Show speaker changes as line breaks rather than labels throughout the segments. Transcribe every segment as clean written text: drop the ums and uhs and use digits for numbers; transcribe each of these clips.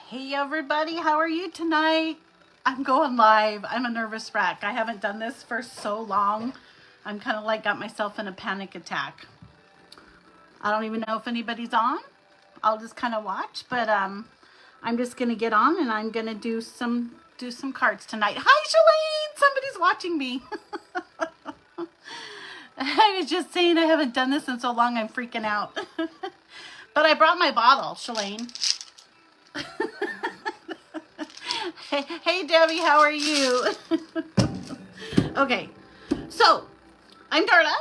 Hey everybody, how are you tonight? I'm going live. I'm a nervous wreck. I haven't done this for so long. I'm kind of like got myself in a panic attack. I don't even know if anybody's on. I'll just kind of watch, but I'm just gonna get on and I'm gonna do some cards tonight. Hi Shalane, somebody's watching me. I was just saying I haven't done this in so long. I'm freaking out. But I brought my bottle, Shalane. Hey Debbie, how are you? Okay, so I'm Darla.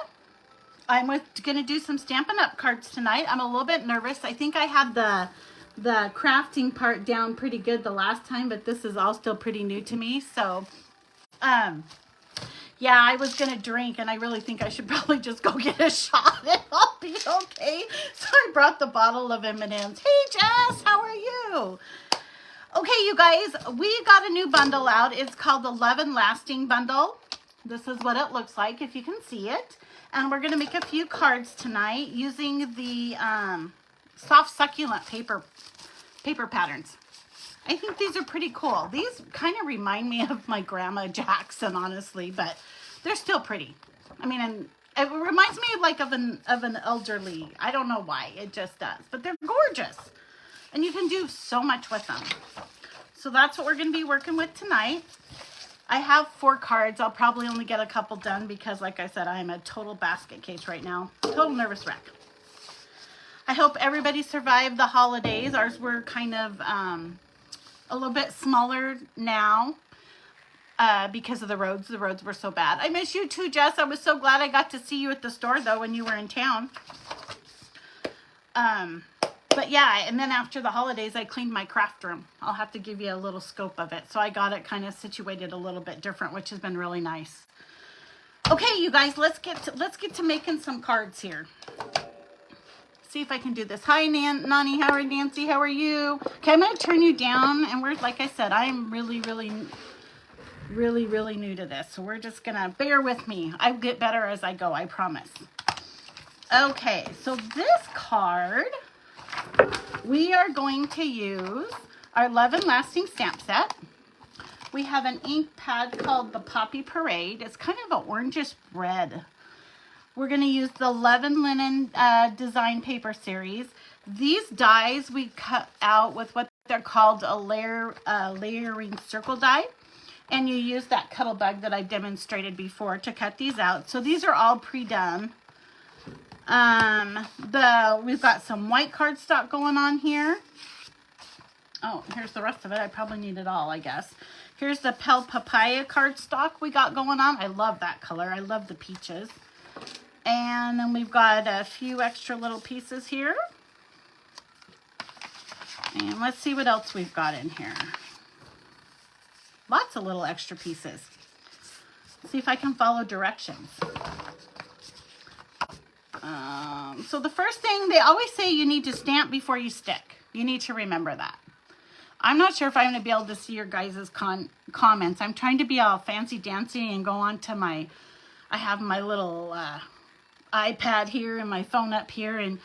I'm going to do some Stampin' Up! Cards tonight. I'm a little bit nervous. I think I had the crafting part down pretty good the last time, but this is all still pretty new to me. So, yeah, I was going to drink, and I really think I should probably just go get a shot, and I'll be okay. So I brought the bottle of M&M's. Hey, Jess, how are you? Okay, you guys, we got a new bundle out. It's called the Love and Lasting Bundle. This is what it looks like, if you can see it. And we're going to make a few cards tonight using the soft succulent paper patterns. I think these are pretty cool. These kind of remind me of my Grandma Jackson, honestly, but they're still pretty. I mean, and it reminds me like of an elderly. I don't know why, it just does. But they're gorgeous. And you can do so much with them. So that's what we're going to be working with tonight. I have 4 cards. I'll probably only get a couple done because, like I said, I am a total basket case right now. Total nervous wreck. I hope everybody survived the holidays. Ours were kind of a little bit smaller now because of the roads. The roads were so bad. I miss you too, Jess. I was so glad I got to see you at the store, though, when you were in town. But yeah, and then after the holidays, I cleaned my craft room. I'll have to give you a little scope of it. So I got it kind of situated a little bit different, which has been really nice. Okay, you guys, let's get to making some cards here. See if I can do this. Hi, Nani. How are you, Nancy? How are you? Okay, I'm going to turn you down. And we're, like I said, I am really new to this. So we're just going to bear with me. I'll get better as I go, I promise. Okay, so this card, we are going to use our Love and Lasting stamp set. We have an ink pad called the Poppy Parade. It's kind of an orangish red. We're going to use the Love and Linen design paper series. These dies we cut out with what they're called a layering circle die. And you use that Cuttlebug that I demonstrated before to cut these out. So these are all pre-done. We've got some white cardstock going on here. Oh, here's the rest of it. I probably need it all, I guess. Here's the Pel Papaya cardstock we got going on. I love that color. I love the peaches. And then we've got a few extra little pieces here. And let's see what else we've got in here. Lots of little extra pieces. See if I can follow directions. So the first thing, they always say you need to stamp before you stick. You need to remember that. I'm not sure if I'm going to be able to see your guys' comments. I'm trying to be all fancy dancy and go on to I have my little iPad here and my phone up here, and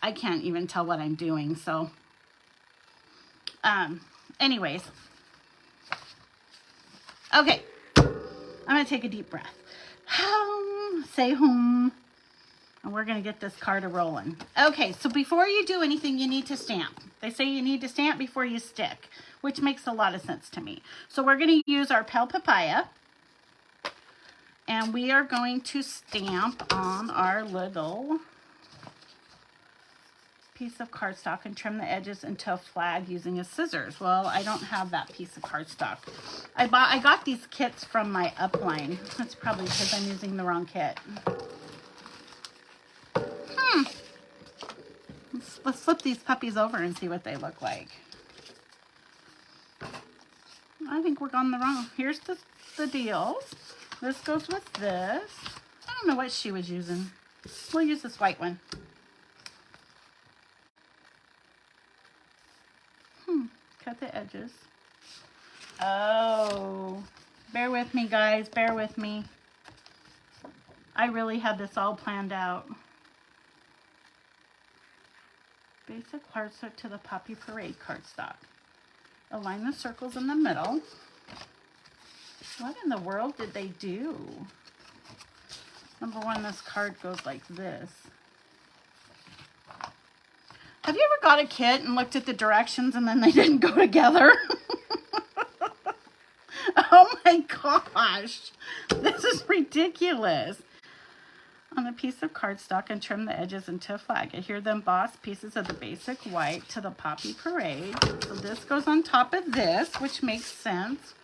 I can't even tell what I'm doing. So, anyways. Okay. I'm going to take a deep breath. Say home. And we're going to get this card rolling. Okay, so before you do anything, you need to stamp. They say you need to stamp before you stick, which makes a lot of sense to me. So we're going to use our Pel Papaya. And we are going to stamp on our little piece of cardstock and trim the edges into a flag using a scissors. Well, I don't have that piece of cardstock. I got these kits from my upline. That's probably because I'm using the wrong kit. Let's flip these puppies over and see what they look like. I think we're on the wrong. Here's the deals. This goes with this. I don't know what she was using. We'll use this white one. Cut the edges. Oh, bear with me, guys. Bear with me. I really had this all planned out. Basic cardstock to the Poppy Parade cardstock. Align the circles in the middle. What in the world did they do? Number one, this card goes like this. Have you ever got a kit and looked at the directions and then they didn't go together? Oh my gosh, this is ridiculous. On a piece of cardstock and trim the edges into a flag. Adhere the embossed pieces of the basic white to the Poppy Parade. So this goes on top of this, which makes sense.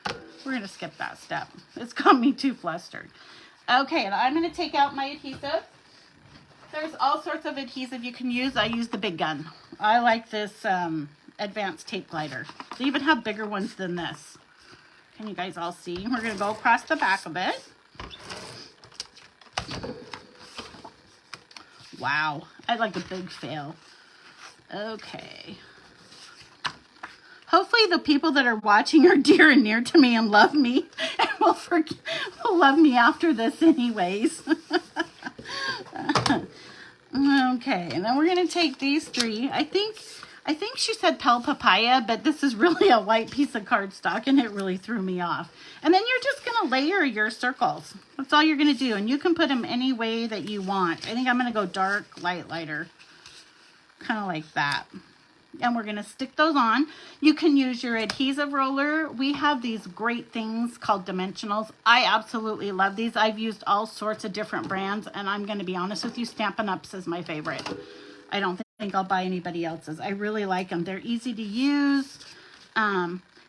We're going to skip that step. It's got me too flustered. Okay, and I'm going to take out my adhesive. There's all sorts of adhesive you can use. I use the big gun. I like this advanced tape glider. They even have bigger ones than this. Can you guys all see? We're going to go across the back of it. Wow, I like a big fail. Okay. Hopefully the people that are watching are dear and near to me and love me and will love me after this anyways. Okay, and then we're going to take these three. I think she said Pel Papaya, but this is really a white piece of cardstock and it really threw me off. And then you're just going to layer your circles. That's all you're going to do. And you can put them any way that you want. I think I'm going to go dark, light, lighter. Kind of like that. And we're going to stick those on. You can use your adhesive roller. We have these great things called dimensionals. I absolutely love these. I've used all sorts of different brands. And I'm going to be honest with you, Stampin' Ups is my favorite. I don't think I'll buy anybody else's. I really like them. They're easy to use.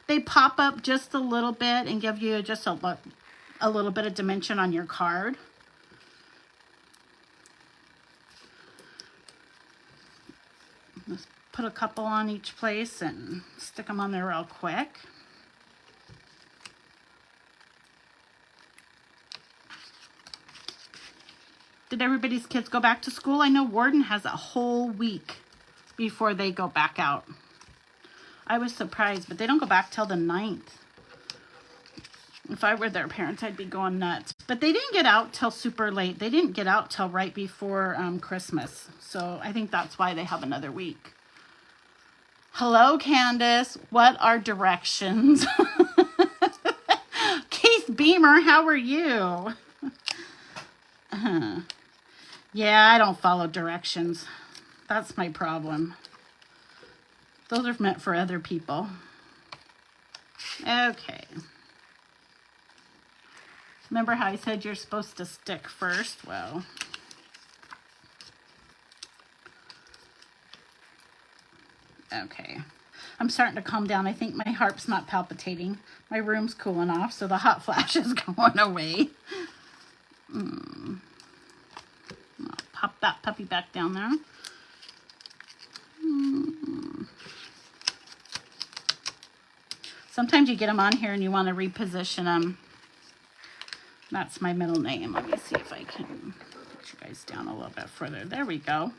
They pop up just a little bit and give you just a little bit of dimension on your card. Let's put a couple on each place and stick them on there real quick. Did everybody's kids go back to school? I know Warden has a whole week before they go back out. I was surprised, but they don't go back till the 9th. If I were their parents, I'd be going nuts. But they didn't get out till super late. They didn't get out till right before Christmas. So I think that's why they have another week. Hello, Candace. What are directions? Keith Beamer, how are you? Yeah, I don't follow directions. That's my problem. Those are meant for other people. Okay. Remember how I said you're supposed to stick first? Well, okay. I'm starting to calm down. I think my heart's not palpitating. My room's cooling off, so the hot flash is going away. I'll pop that puppy back down there. Sometimes you get them on here and you want to reposition them. That's my middle name. Let me see if I can put you guys down a little bit further. There we go.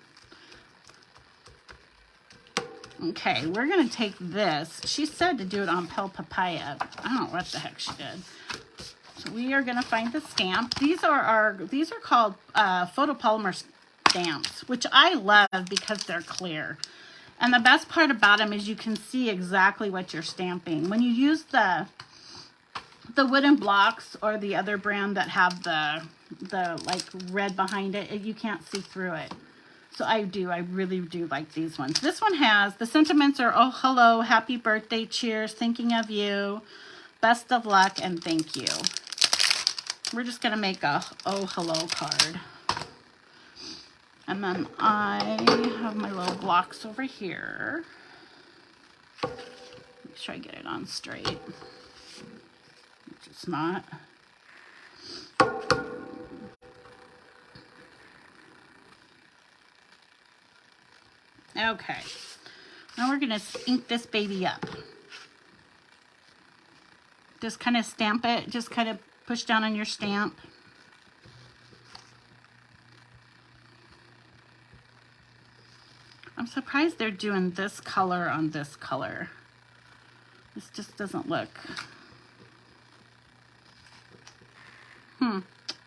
Okay, we're going to take this. She said to do it on Pel Papaya. I don't know what the heck she did. So we are going to find the stamp. These are called photopolymer stamps, which I love because they're clear. And the best part about them is you can see exactly what you're stamping. When you use the wooden blocks or the other brand that have the like red behind it, you can't see through it. So I really do like these ones. This one has, the sentiments are, oh, hello, happy birthday, cheers, thinking of you, best of luck, and thank you. We're just going to make a oh, hello card. And then I have my little blocks over here. Make sure I get it on straight. Which it's not. Okay. Now we're going to ink this baby up. Just kind of stamp it. Just kind of push down on your stamp. I'm surprised they're doing this color on this color. This just doesn't look.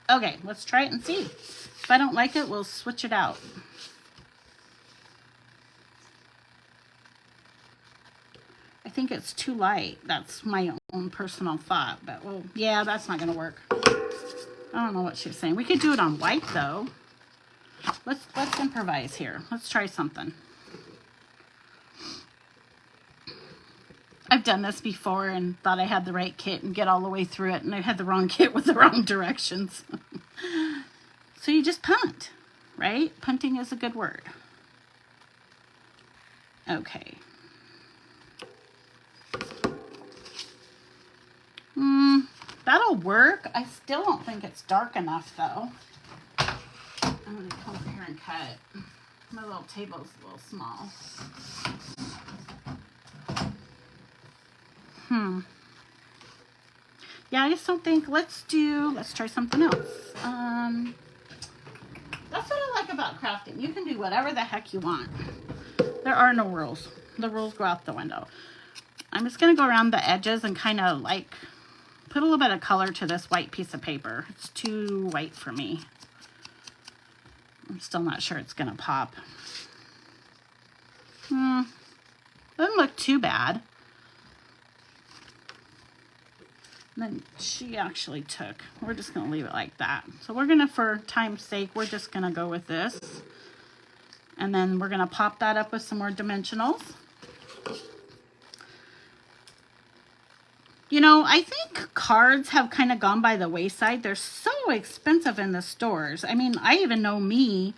Okay, let's try it and see. If I don't like it, we'll switch it out. I think it's too light. That's my own personal thought. But, well, yeah, that's not going to work. I don't know what she's saying. We could do it on white, though. Let's improvise here. Let's try something. I've done this before and thought I had the right kit and get all the way through it, and I had the wrong kit with the wrong directions. So you just punt, right? Punting is a good word. Okay. That'll work. I still don't think it's dark enough, though. I'm going to come over here and cut. My little table's a little small. Yeah, I just don't think, let's try something else. That's what I like about crafting. You can do whatever the heck you want. There are no rules. The rules go out the window. I'm just going to go around the edges and kind of like put a little bit of color to this white piece of paper. It's too white for me. I'm still not sure it's going to pop. Doesn't look too bad. Then she actually took, we're just going to leave it like that. So we're going to, for time's sake, we're just going to go with this. And then we're going to pop that up with some more dimensionals. You know, I think cards have kind of gone by the wayside. They're so expensive in the stores. I mean, I even know me,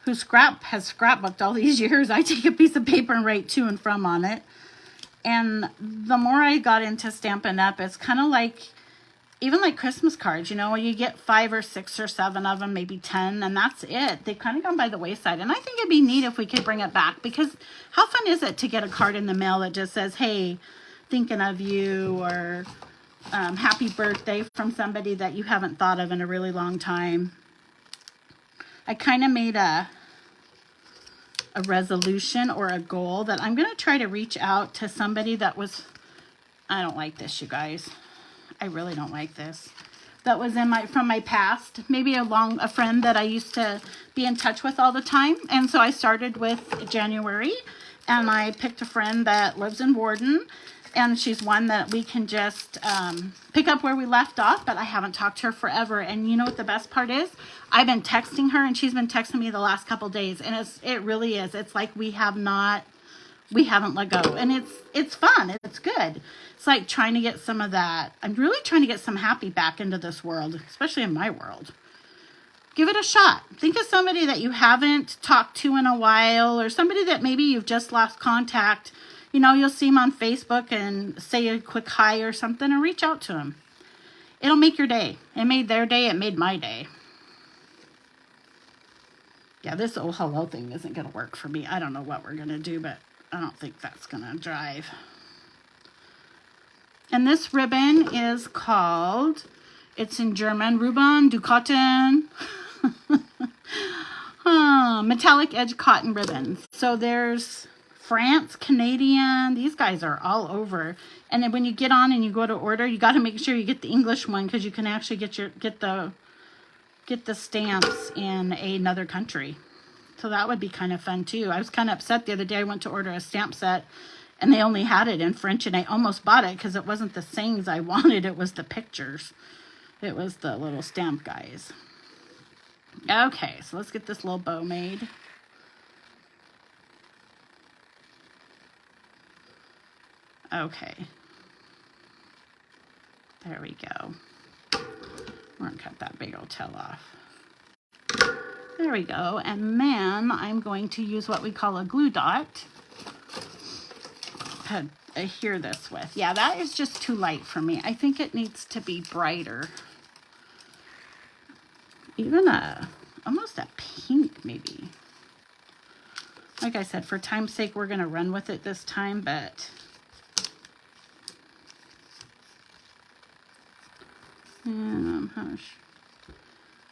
who has scrapbooked all these years. I take a piece of paper and write to and from on it. And the more I got into Stampin' Up, it's kind of like, even like Christmas cards, you know, you get 5 or 6 or 7 of them, maybe 10, and that's it. They've kind of gone by the wayside. And I think it'd be neat if we could bring it back, because how fun is it to get a card in the mail that just says, hey, thinking of you, or happy birthday from somebody that you haven't thought of in a really long time. I kind of made a resolution or a goal that I'm going to try to reach out to somebody that was, I don't like this, you guys. I really don't like this. That was from my past, maybe a friend that I used to be in touch with all the time. And so I started with January, and I picked a friend that lives in Warden, and she's one that we can just pick up where we left off, but I haven't talked to her forever. And you know what the best part is? I've been texting her, and she's been texting me the last couple days, and it really is. It's like we haven't let go, and it's fun. It's good. It's like trying to get some of that. I'm really trying to get some happy back into this world, especially in my world. Give it a shot. Think of somebody that you haven't talked to in a while, or somebody that maybe you've just lost contact. You know, you'll see them on Facebook and say a quick hi or something, and reach out to them. It'll make your day. It made their day. It made my day. Yeah, this oh hello thing isn't going to work for me. I don't know what we're going to do, but I don't think that's going to drive. And this ribbon is called, it's in German, Ruban du Cotton. Metallic edge cotton ribbon. So there's France, Canadian, these guys are all over. And then when you get on and you go to order, you got to make sure you get the English one, because you can actually get the stamps in another country. So that would be kind of fun too. I was kind of upset the other day. I went to order a stamp set, and they only had it in French, and I almost bought it because it wasn't the sayings I wanted. It was the pictures. It was the little stamp guys. Okay, so let's get this little bow made. Okay. There we go. We're going to cut that big old tail off. There we go. And then I'm going to use what we call a glue dot to adhere this with. Yeah, that is just too light for me. I think it needs to be brighter. Even almost a pink maybe. Like I said, for time's sake, we're going to run with it this time, but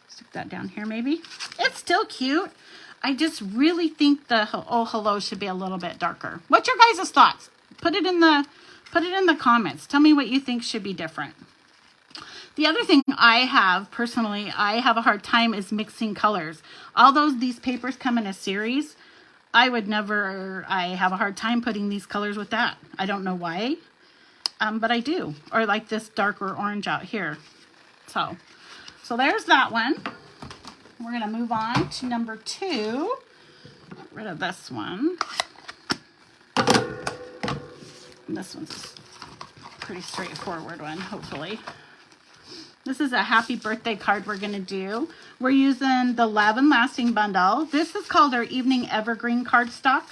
stick that down here maybe. It's still cute. I just really think the oh hello should be a little bit darker. What's your guys' thoughts? Put it in the comments. Tell me what you think should be different. The other thing I have personally, I have a hard time is mixing colors. These papers come in a series. I would never, I have a hard time putting these colors with that. I don't know why, but I do. Or like this darker orange out here. So there's that one. We're gonna move on to number 2. Get rid of this one. And this one's a pretty straightforward one, hopefully. This is a happy birthday card we're going to do. We're using the Love and Lasting bundle. This is called our Evening Evergreen cardstock.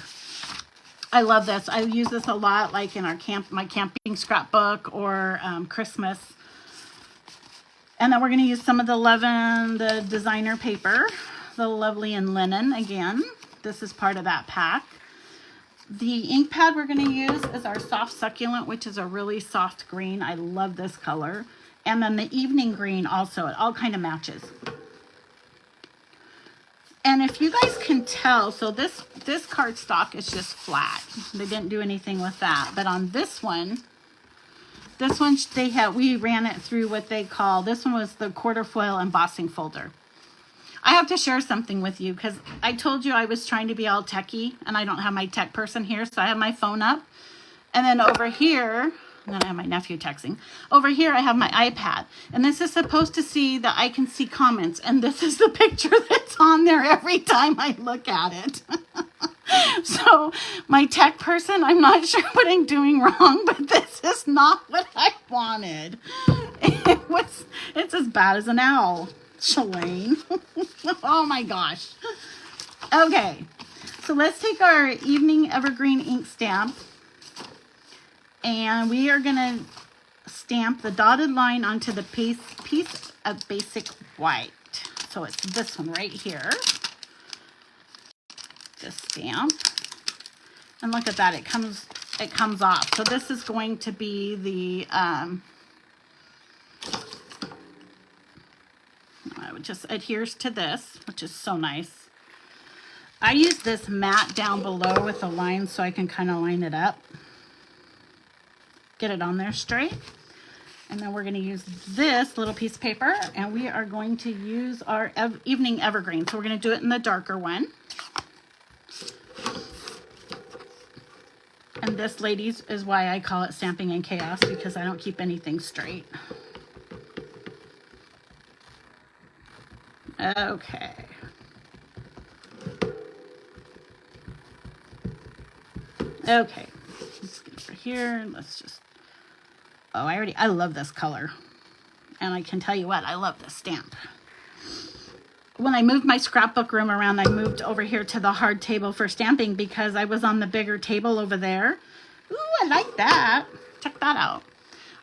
I love this. I use this a lot, like in our my camping scrapbook or Christmas. And then we're going to use some of the Love and the designer paper, the Lovely and Linen again. This is part of that pack. The ink pad we're going to use is our Soft Succulent, which is a really soft green. I love this color. And then the Evening Green also. It all kind of matches. And if you guys can tell, so this cardstock is just flat. They didn't do anything with that. But on this one we ran it through what they call, this one was the quarter foil embossing folder. I have to share something with you because I told you I was trying to be all techie and I don't have my tech person here, so I have my phone up. And then over here, and then I have my nephew texting. Over here I have my iPad. And this is supposed to see that I can see comments. And this is the picture that's on there every time I look at it. So my tech person, I'm not sure what I'm doing wrong, but this is not what I wanted. It's as bad as an owl. Shalane. Oh my gosh. Okay, so let's take our Evening Evergreen ink stamp and we are going to stamp the dotted line onto the piece of basic white. So it's this one right here. This stamp. And look at that, it comes off. So this is going to be the it just adheres to this, which is so nice. I use this mat down below with a line so I can kind of line it up. Get it on there straight. And then we're going to use this little piece of paper and we are going to use our Evening Evergreen. So we're going to do it in the darker one. And this, ladies, is why I call it Stamping in Chaos, because I don't keep anything straight. Okay. Okay. Let's get over here. Let's just... Oh, I love this color. And I can tell you what, I love this stamp. When I moved my scrapbook room around, I moved over here to the hard table for stamping because I was on the bigger table over there. Ooh, I like that. Check that out.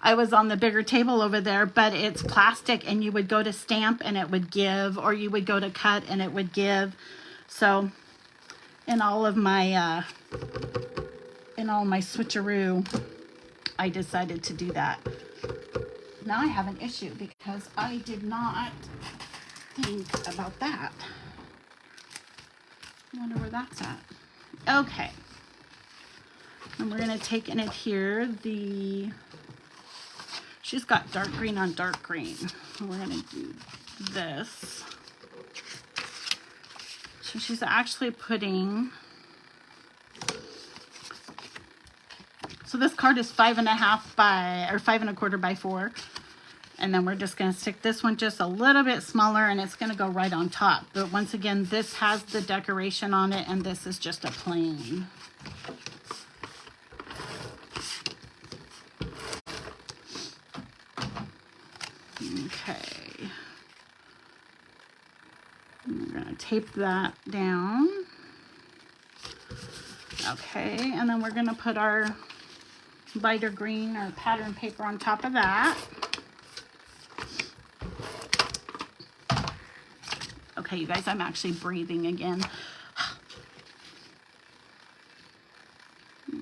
I was on the bigger table over there, but it's plastic and you would go to stamp and it would give, or you would go to cut and it would give. So in all my switcheroo, I decided to do that. Now I have an issue because I did not think about that. I wonder where that's at. Okay. And we're going to take and adhere the... She's got dark green on dark green. We're going to do this. So she's actually putting... So this card is 5.5 by, or 5 1/4 by 4. And then we're just going to stick this one just a little bit smaller and it's going to go right on top. But once again, this has the decoration on it and this is just a plain. Okay. And we're going to tape that down. Okay, and then we're going to put our lighter green or pattern paper on top of that. Okay, you guys, I'm actually breathing again.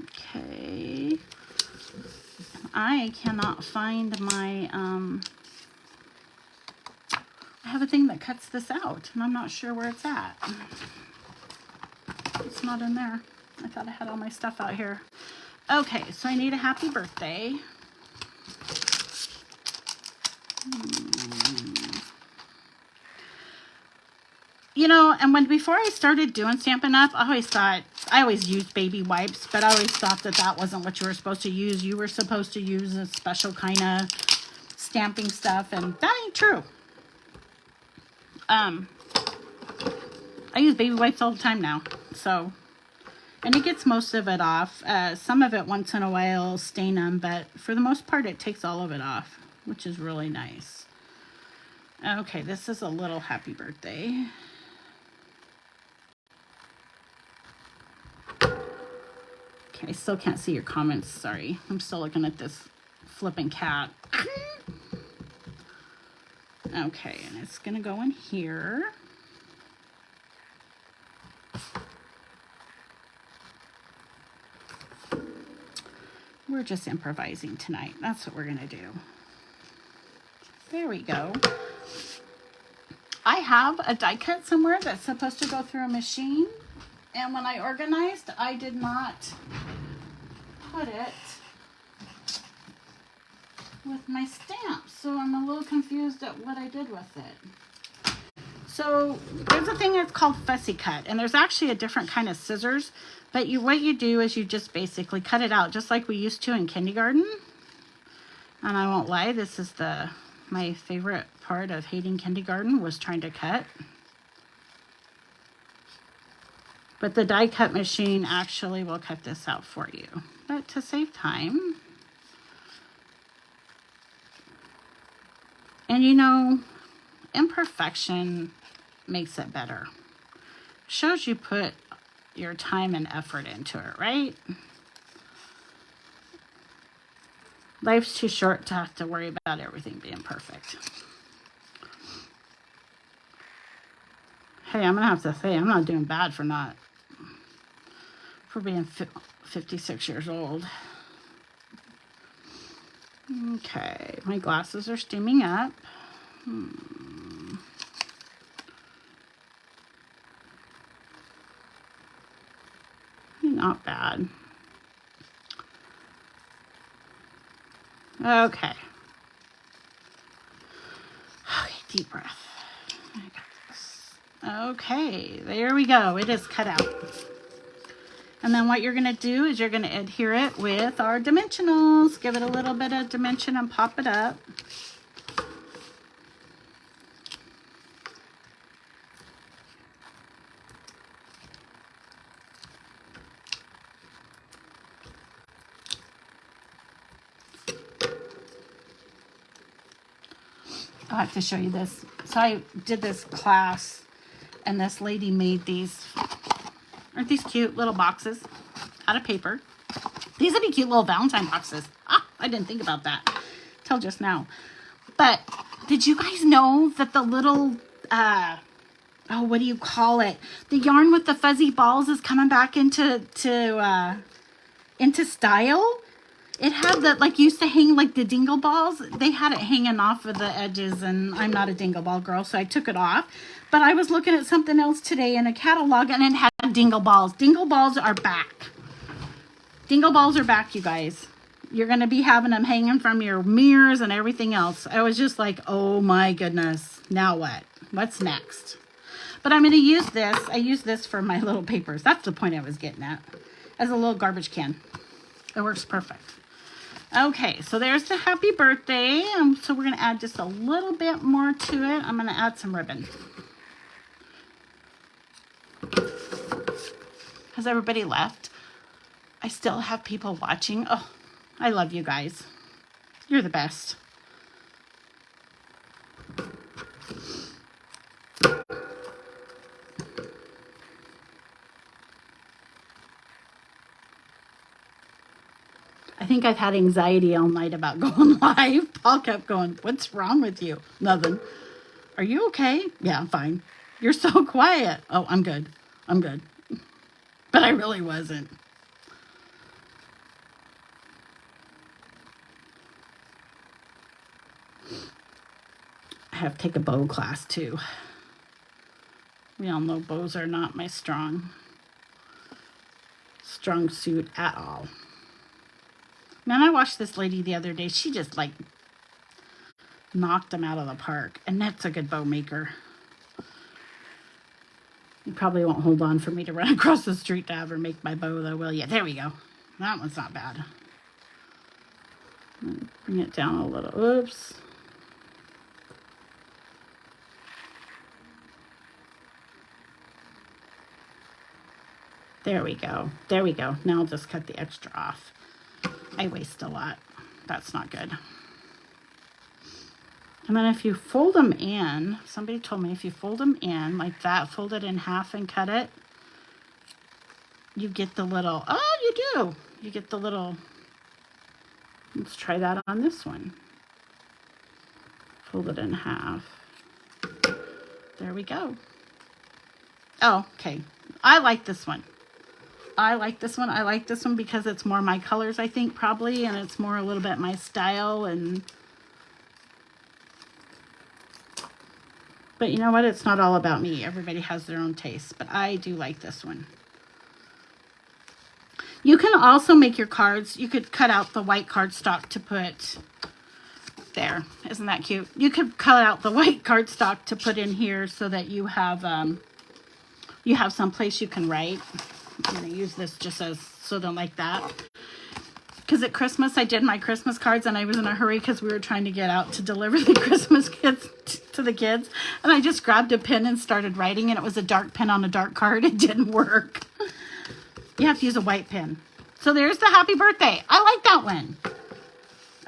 Okay. I cannot find my, I have a thing that cuts this out, and I'm not sure where it's at. It's not in there. I thought I had all my stuff out here. Okay, so I need a happy birthday. You know, and before I started doing Stampin' Up, I always used baby wipes, but I always thought that that wasn't what you were supposed to use. You were supposed to use a special kind of stamping stuff, and that ain't true. I use baby wipes all the time now, so, and it gets most of it off. Some of it once in a while stain them, but for the most part it takes all of it off, which is really nice. Okay, this is a little happy birthday. Okay, I still can't see your comments, sorry. I'm still looking at this flipping cat. Okay, and it's gonna go in here. We're just improvising tonight. That's what we're gonna do. There we go. I have a die cut somewhere that's supposed to go through a machine. And when I organized, I did not put it with my stamp. So I'm a little confused at what I did with it. So there's a thing that's called fussy cut. And there's actually a different kind of scissors. But what you do is you just basically cut it out just like we used to in kindergarten. And I won't lie, this is my favorite part of hating kindergarten was trying to cut. But the die cut machine actually will cut this out for you. But to save time, and you know, imperfection makes it better. Shows you put your time and effort into it, right? Life's too short to have to worry about everything being perfect. Hey, I'm gonna have to say, I'm not doing bad for being 56 years old. Okay, my glasses are steaming up. Not bad. Okay. Okay, deep breath. I got this. Okay, there we go. It is cut out. And then what you're going to do is you're going to adhere it with our dimensionals. Give it a little bit of dimension and pop it up. I have to show you this. So I did this class and this lady made these, aren't these cute little boxes out of paper? These would be cute little Valentine boxes. Ah, I didn't think about that till just now. But did you guys know that the little, what do you call it? The yarn with the fuzzy balls is coming back into style. It had that, like, used to hang like the dingle balls. They had it hanging off of the edges, and I'm not a dingle ball girl, so I took it off. But I was looking at something else today in a catalog, and it had dingle balls. Dingle balls are back. Dingle balls are back, you guys. You're going to be having them hanging from your mirrors and everything else. I was just like, oh my goodness. Now what? What's next? But I'm going to use this. I use this for my little papers. That's the point I was getting at. As a little garbage can. It works perfect. Okay, so there's the happy birthday. So we're going to add just a little bit more to it. I'm going to add some ribbon. Has everybody left? I still have people watching. Oh, I love you guys. You're the best. I think I've had anxiety all night about going live. Paul kept going, what's wrong with you? Nothing. Are you okay? Yeah, I'm fine. You're so quiet. Oh, I'm good. I'm good. But I really wasn't. I have to take a bow class too. We all know bows are not my strong suit at all. Man, I watched this lady the other day. She just like knocked them out of the park. Annette's a good bow maker. You probably won't hold on for me to run across the street to have her make my bow though, will you? There we go. That one's not bad. Bring it down a little. Oops. There we go. There we go. Now I'll just cut the extra off. I waste a lot. That's not good. And then if you fold them in, somebody told me if you fold them in like that, fold it in half and cut it, you get the little, oh, you do. You get the little, let's try that on this one. Fold it in half. There we go. Oh, okay. I like this one. I like this one. I like this one because it's more my colors, I think, probably, and it's more a little bit my style. And but you know what? It's not all about me. Everybody has their own taste, but I do like this one. You can also make your cards. You could cut out the white cardstock to put there. Isn't that cute? You could cut out the white cardstock to put in here so that you have some place you can write. I'm going to use this just as so don't like that. Because at Christmas, I did my Christmas cards and I was in a hurry because we were trying to get out to deliver the Christmas kits to the kids. And I just grabbed a pen and started writing, and it was a dark pen on a dark card. It didn't work. You have to use a white pen. So there's the happy birthday. I like that one.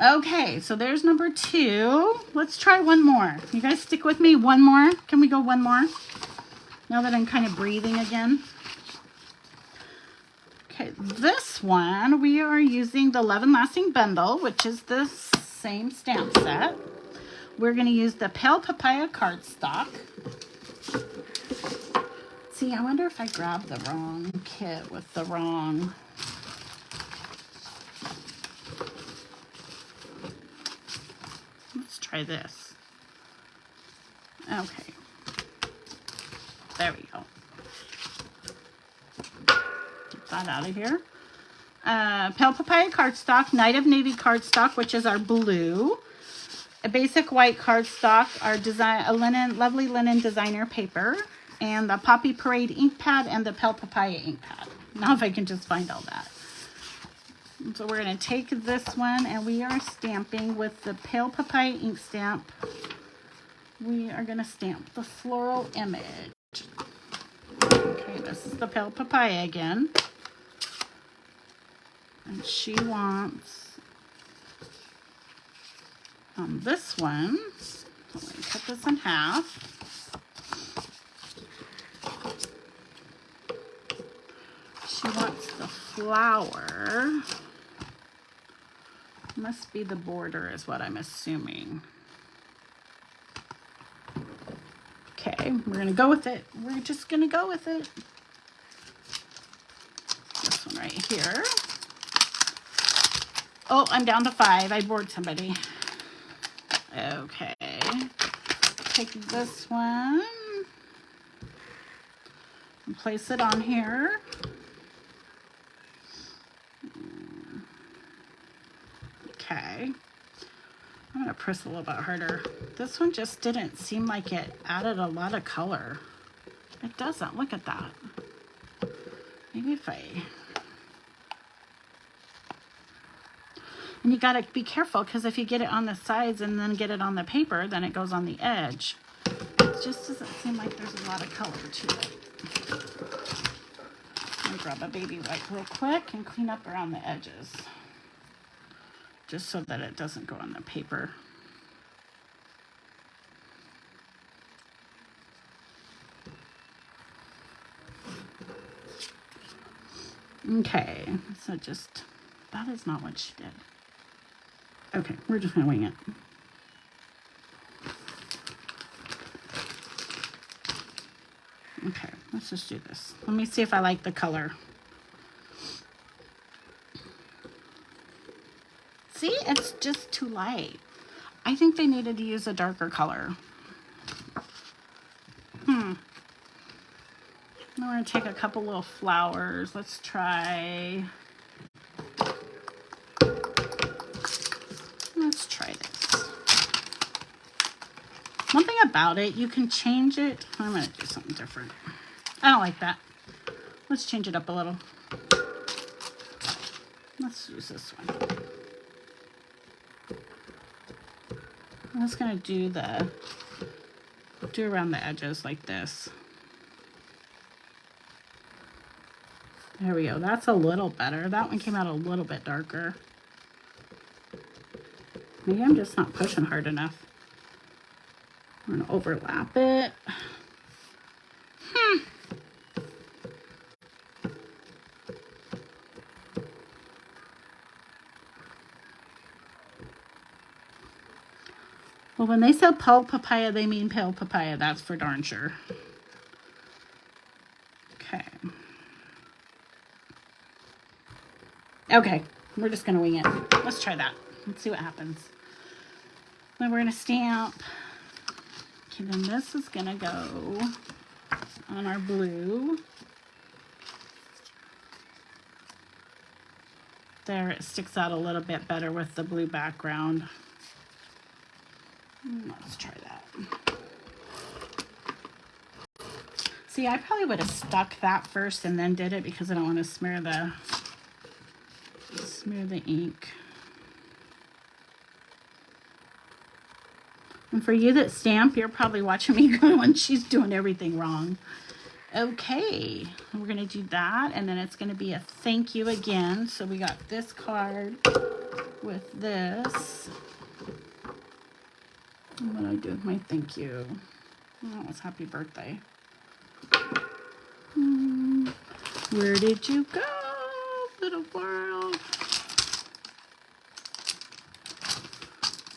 Okay, so there's number 2. Let's try one more. You guys stick with me. One more. Can we go one more? Now that I'm kind of breathing again. Okay, this one, we are using the Love and Lasting Bundle, which is the same stamp set. We're going to use the Pale Papaya cardstock. See, I wonder if I grabbed the wrong kit with the wrong... Let's try this. Okay. There we go. Get that out of here. Pale Papaya cardstock, Night of Navy cardstock, which is our blue. A basic white cardstock, our design, a lovely linen designer paper, and the Poppy Parade ink pad and the Pale Papaya ink pad. Now if I can just find all that. So we're going to take this one and we are stamping with the Pale Papaya ink stamp. We are going to stamp the floral image. Okay, this is the Pale Papaya again. And she wants, on this one, so I'm going to cut this in half. She wants the flower. Must be the border is what I'm assuming. Okay, we're going to go with it. We're just going to go with it. This one right here. Oh, I'm down to 5. I bored somebody. Okay. Take this one and place it on here. Okay. I'm going to press a little bit harder. This one just didn't seem like it added a lot of color. It doesn't. Look at that. Maybe if I... And you got to be careful because if you get it on the sides and then get it on the paper, then it goes on the edge. It just doesn't seem like there's a lot of color to it. Let me grab a baby wipe real quick and clean up around the edges. Just so that it doesn't go on the paper. Okay, so just, that is not what she did. Okay, we're just gonna wing it. Okay, let's just do this. Let me see if I like the color. See, it's just too light. I think they needed to use a darker color. Now we're gonna take a couple little flowers. Let's try this. One thing about it, you can change it. I'm gonna do something different. I don't like that. Let's change it up a little. Let's use this one. I'm just gonna do around the edges like this. There we go. That's a little better. That one came out a little bit darker. Maybe I'm just not pushing hard enough. I'm gonna overlap it. Well, when they say pale papaya, they mean pale papaya. That's for darn sure. Okay. Okay, we're just gonna wing it. Let's try that. Let's see what happens. Then we're gonna stamp. Okay, then this is gonna go on our blue. There, it sticks out a little bit better with the blue background. Let's try that. See, I probably would have stuck that first and then did it because I don't want to smear the ink. And for you that stamp, you're probably watching me going, she's doing everything wrong. Okay, we're going to do that, and then it's going to be a thank you again. So we got this card with this. What do I do with my thank you? Oh, it was happy birthday. Where did you go, little world?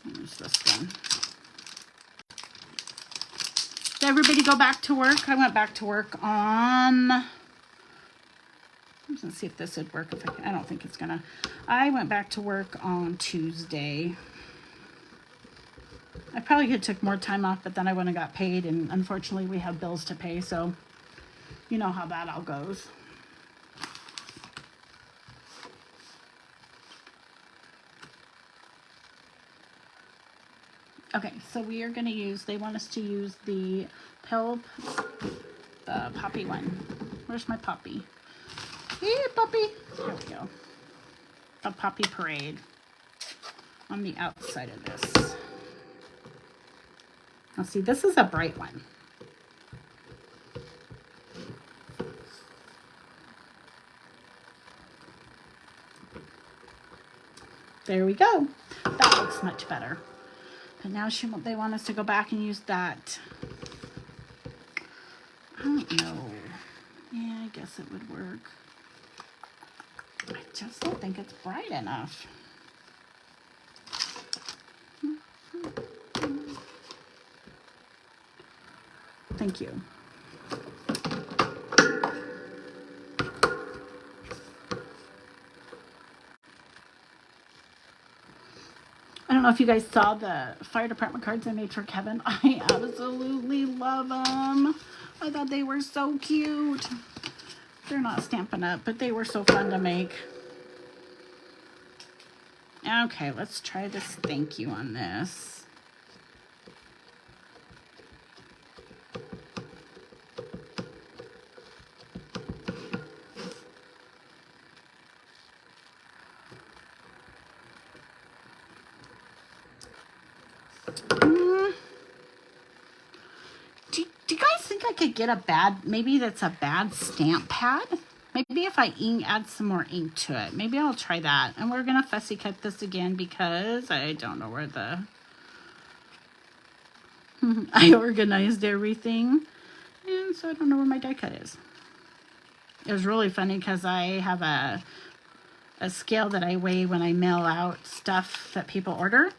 Here's this one. Did everybody go back to work? I went back to work on... Let's see if this would work. If I don't think it's gonna. I went back to work on Tuesday. I probably could have took more time off, but then I wouldn't have got paid, and unfortunately we have bills to pay, so you know how that all goes. Okay, so we are going to use, they want us to use the pale poppy one. Where's my poppy? Hey, puppy. There we go. A poppy parade on the outside of this. Now see, this is a bright one. There we go. That looks much better. But now they want us to go back and use that. I don't know. Yeah, I guess it would work. I just don't think it's bright enough. Thank you. I don't know if you guys saw the fire department cards I made for Kevin. I absolutely love them. I thought they were so cute. They're not Stampin' Up, but they were so fun to make. Okay, let's try this thank you on this. Do you guys think I could get a bad, maybe that's a bad stamp pad? Maybe if I add some more ink to it. Maybe I'll try that. And we're going to fussy cut this again because I don't know where the... I organized everything. And so I don't know where my die cut is. It was really funny because I have a scale that I weigh when I mail out stuff that people order.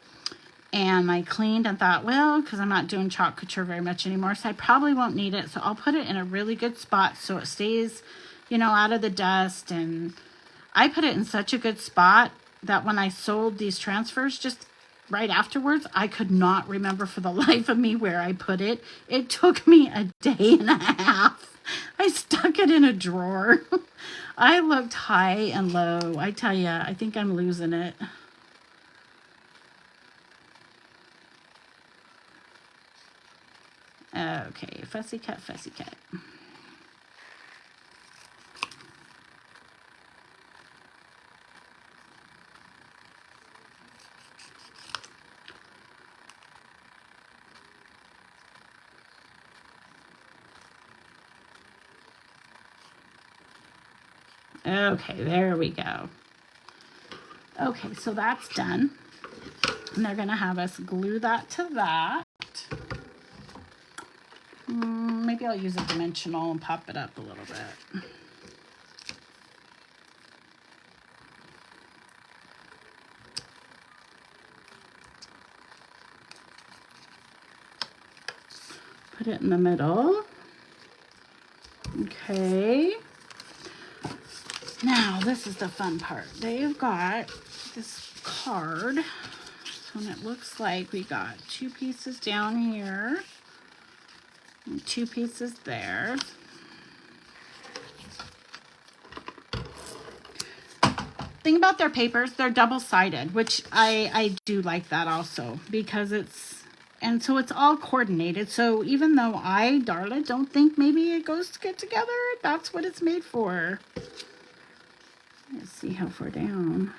And I cleaned and thought, well, because I'm not doing chalk couture very much anymore, so I probably won't need it. So I'll put it in a really good spot so it stays, you know, out of the dust. And I put it in such a good spot that when I sold these transfers, just right afterwards, I could not remember for the life of me where I put it. It took me a day and a half. I stuck it in a drawer. I looked high and low. I tell you, I think I'm losing it. Okay, fussy cut, fussy cut. Okay, there we go. Okay, so that's done. And they're gonna have us glue that to that. Maybe I'll use a dimensional and pop it up a little bit. Put it in the middle. Okay. Now, this is the fun part. They've got this card. So it looks like we got 2 pieces down here and 2 pieces there. Thing about their papers, they're double-sided, which I do like that also, because and so it's all coordinated. So even though Darla, don't think maybe it goes to get together, that's what it's made for. Let's see how far down.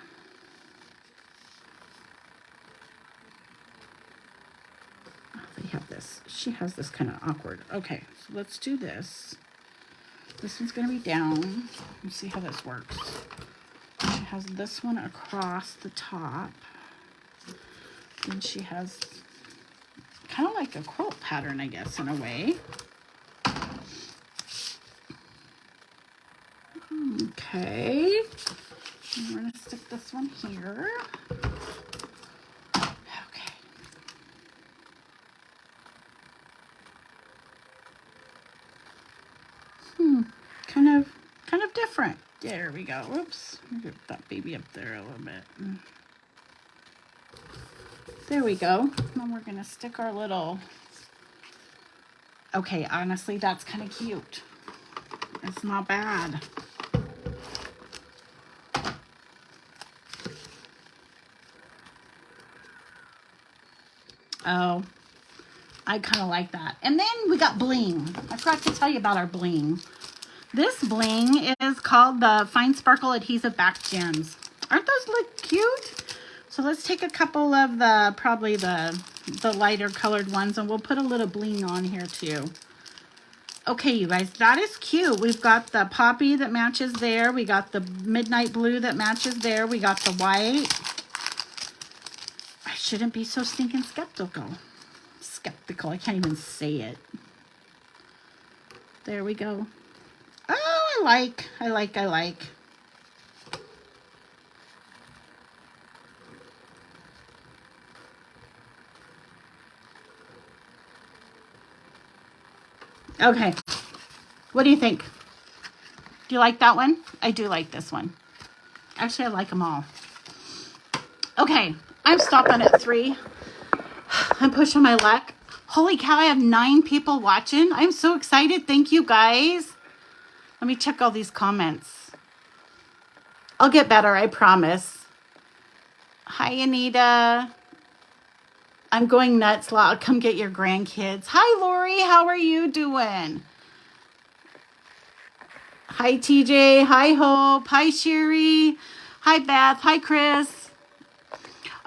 Oh, they have this. She has this kind of awkward. Okay, so let's do this. This one's going to be down. Let's see how this works. She has this one across the top. And she has kind of like a quilt pattern, I guess, in a way. Okay. And we're going to stick this one here. Okay. Kind of different. There we go. Whoops. Get that baby up there a little bit. There we go. Then we're going to stick our little... Okay, honestly, that's kind of cute. It's not bad. Oh, I kind of like that. And then we got bling. I forgot to tell you about our bling. This bling is called the Fine Sparkle Adhesive Back Gems. Aren't those look cute? So let's take a couple of probably the lighter colored ones, and we'll put a little bling on here too. Okay, you guys, that is cute. We've got the poppy that matches there. We got the midnight blue that matches there. We got the white. I shouldn't be so stinking skeptical. I can't even say it. There we go. Oh, I like. Okay. What do you think? Do you like that one? I do like this one. Actually, I like them all. Okay. I'm stopping at 3. I'm pushing my luck. Holy cow, I have 9 people watching. I'm so excited. Thank you, guys. Let me check all these comments. I'll get better, I promise. Hi, Anita. I'm going nuts. I'll come get your grandkids. Hi, Lori. How are you doing? Hi, TJ. Hi, Hope. Hi, Sherry. Hi, Beth. Hi, Chris.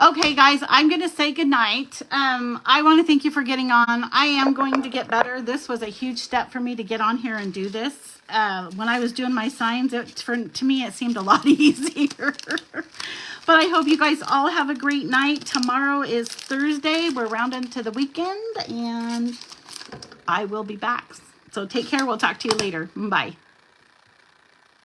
Okay, guys, I'm going to say goodnight. I want to thank you for getting on. I am going to get better. This was a huge step for me to get on here and do this. When I was doing my signs, to me, it seemed a lot easier. But I hope you guys all have a great night. Tomorrow is Thursday. We're rounding to the weekend, and I will be back. So take care. We'll talk to you later. Bye.